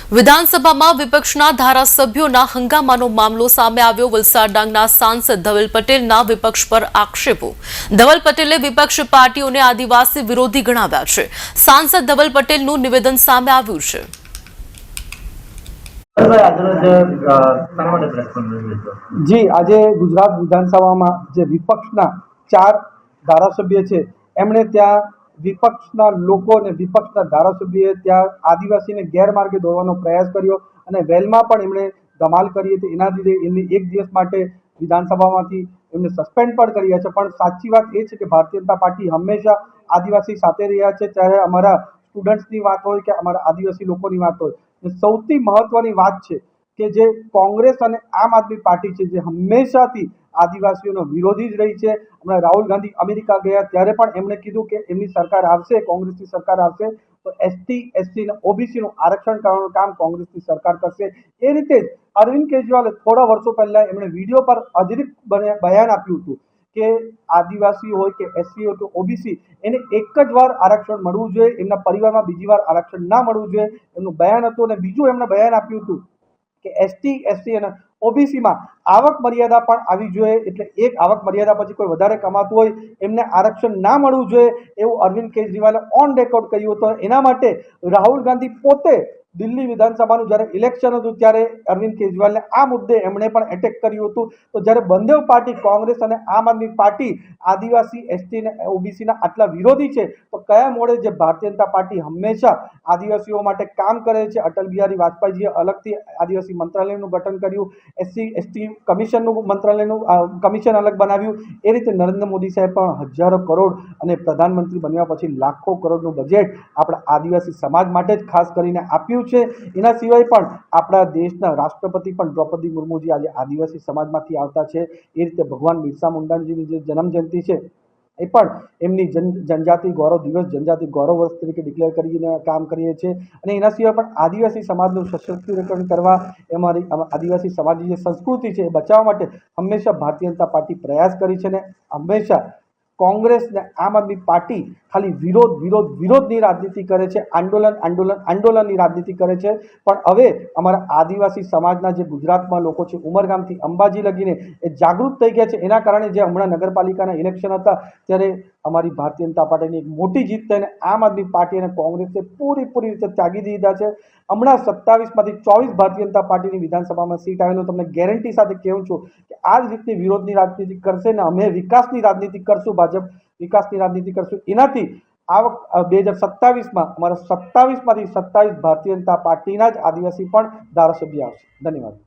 વિધાનસભામાં વિપક્ષના ધારાસભ્યોના હંગામાનો મામલો સામે આવ્યો। વલસાડ ડાંગના સાંસદ ધવલ પટેલના વિપક્ષ પર આક્ષેપો। ધવલ પટેલે વિપક્ષ પાર્ટીઓને આદિવાસી વિરોધી ગણાવ્યા છે। સાંસદ ધવલ પટેલનું નિવેદન સામે આવ્યું છે। જી, આજે ગુજરાત વિધાનસભામાં જે વિપક્ષના 4 ધારાસભ્ય છે એમણે ત્યાં વિપક્ષના લોકોને વિપક્ષના ધારાસભ્યોએ ત્યાં આદિવાસીને ગેરમાર્ગે દોરવાનો પ્રયાસ કર્યો અને વેલમાં પણ એમણે ધમાલ કરી હતી। એના લીધે એમને એક દિવસ માટે વિધાનસભામાંથી એમને સસ્પેન્ડ પણ કર્યા છે। પણ સાચી વાત એ છે કે ભારતીય જનતા પાર્ટી હંમેશા આદિવાસી સાથે રહ્યા છે, ત્યારે અમારા સ્ટુડન્ટ્સની વાત હોય કે અમારા આદિવાસી લોકોની વાત હોય, સૌથી મહત્વની વાત છે કે જે કોંગ્રેસ અને આમ આદમી પાર્ટી છે જે હંમેશાથી આદિવાસીઓનો વિરોધી જ રહી છે। હમણાં રાહુલ ગાંધી અમેરિકા ગયા ત્યારે પણ એમણે કીધું કે એમની સરકાર આવશે, કોંગ્રેસની સરકાર આવશે તો એસટી, એસસી અને ઓબીસીનું આરક્ષણ કરવાનું કામ કોંગ્રેસની સરકાર કરશે। એ રીતે જ અરવિંદ કેજરીવાલે થોડા વર્ષો પહેલા એમણે વિડીયો પર અધિકૃત બયાન આપ્યું હતું કે આદિવાસી હોય કે એસસી હોય કે ઓબીસી એને એક જ વાર આરક્ષણ મળવું જોઈએ, એમના પરિવારમાં બીજી વાર આરક્ષણ ના મળવું જોઈએ, એમનું બયાન હતું। અને બીજું એમણે બયાન આપ્યું હતું કે એસટી, એસસી અને ઓબીસીમાં આવક મર્યાદા પણ આવી જોઈએ, એટલે એક આવક મર્યાદા પછી કોઈ વધારે કમાતું હોય એમને આરક્ષણ ના મળવું જોઈએ એવું અરવિંદ કેજરીવાલે ઓન રેકોર્ડ કહ્યું હતું। એના માટે રાહુલ ગાંધી પોતે દિલ્હી વિધાનસભાનું જ્યારે ઇલેક્શન હતું ત્યારે અરવિંદ કેજરીવાલને આ મુદ્દે એમણે પણ એટેક કર્યું હતું। તો જ્યારે બંને પાર્ટી કોંગ્રેસ અને આમ આદમી પાર્ટી આદિવાસી, એસટી અને ઓબીસીના આટલા વિરોધી છે તો કયા મોડે જે ભારતીય જનતા પાર્ટી હંમેશા આદિવાસીઓ માટે કામ કરે છે। અટલ બિહારી વાજપેયીજીએ અલગથી આદિવાસી મંત્રાલયનું ગઠન કર્યું, એસસી એસટી કમિશનનું મંત્રાલયનું કમિશન અલગ બનાવ્યું, એ રીતે નરેન્દ્ર મોદી સાહેબ પણ હજારો કરોડ અને પ્રધાનમંત્રી બન્યા પછી લાખો કરોડનું બજેટ આપણા આદિવાસી સમાજ માટે જ ખાસ કરીને આપ્યું છે। એના સિવાય પણ આપણા દેશના રાષ્ટ્રપતિ પણ દ્રૌપદી મુર્મુજી આજે આદિવાસી સમાજમાંથી આવતા છે। એ રીતે ભગવાન બિરસા મુંડાજીની જે જન્મ જયંતિ છે એ પણ એમની જનજાતિ ગૌરવ દિવસ, જનજાતિ ગૌરવ વર્ષ તરીકે ડિક્લેર કરીને કામ કરીએ છીએ। અને એના સિવાય પણ આદિવાસી સમાજનું સશક્તિકરણ કરવા, અમારી આદિવાસી સમાજની જે સંસ્કૃતિ છે એ બચાવવા માટે હંમેશા ભારતીય જનતા પાર્ટી પ્રયાસ કરી છે। અને હંમેશા કોંગ્રેસ ને આમ આદમી પાર્ટી ખાલી વિરોધની રાજનીતિ કરે છે, આંદોલનની રાજનીતિ કરે છે। પણ હવે અમારા આદિવાસી સમાજના જે ગુજરાતમાં લોકો છે ઉમરગામથી અંબાજી લગીને એ જાગૃત થઈ ગયા છે। એના કારણે જે હમણાં નગરપાલિકાના ઇલેક્શન હતા ત્યારે અમારી ભારતીય જનતા પાર્ટીની એક મોટી જીત થઈને આમ આદમી પાર્ટી અને કોંગ્રેસે પૂરી રીતે ત્યાગી દીધા છે। હમણાં 27માંથી 24 ભારતીય જનતા પાર્ટીની વિધાનસભામાં સીટ આવેલું તમને ગેરંટી સાથે કહું છું કે આ જ રીતની વિરોધની રાજનીતિ કરશે ને અમે વિકાસની રાજનીતિ કરશું, ભાજપ વિકાસની રાજનીતિ કરશું। એનાથી આ 2027માં અમારા 27માંથી 27 ભારતીય જનતા પાર્ટીના જ આદિવાસી પણ ધારાસભ્ય આવશે। ધન્યવાદ।